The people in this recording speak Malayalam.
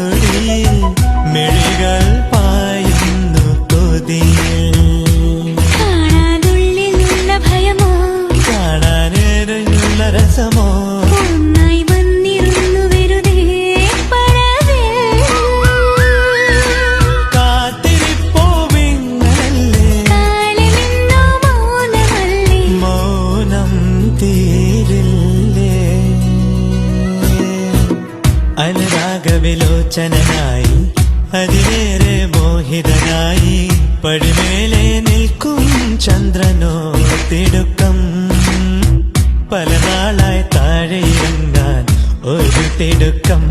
തുടിയിൽ മിഴികൾ പായുന്നു കൊതിയിൽ. കാണാനുള്ളിലുള്ള ഭയമോ കാണാനേറെയുള്ള രസമോ ഒന്നായി വന്നിരുന്നു വെറുതെ പടവിൽ. കാത്തിരിപ്പോ വിങ്ങലല്ലേ കാലമെന്നോ മൗനമല്ലേ മൗനം തീരില്ലേ. അനുരാഗവിലോചനായി അതിലേറെ മോഹിതനായി പടിമേലെ നിൽക്കും ചന്ദ്രനോ തിടുക്കം. പല നാളായി താഴെ ഇറങ്ങാൻ ഒരു തിടുക്കം.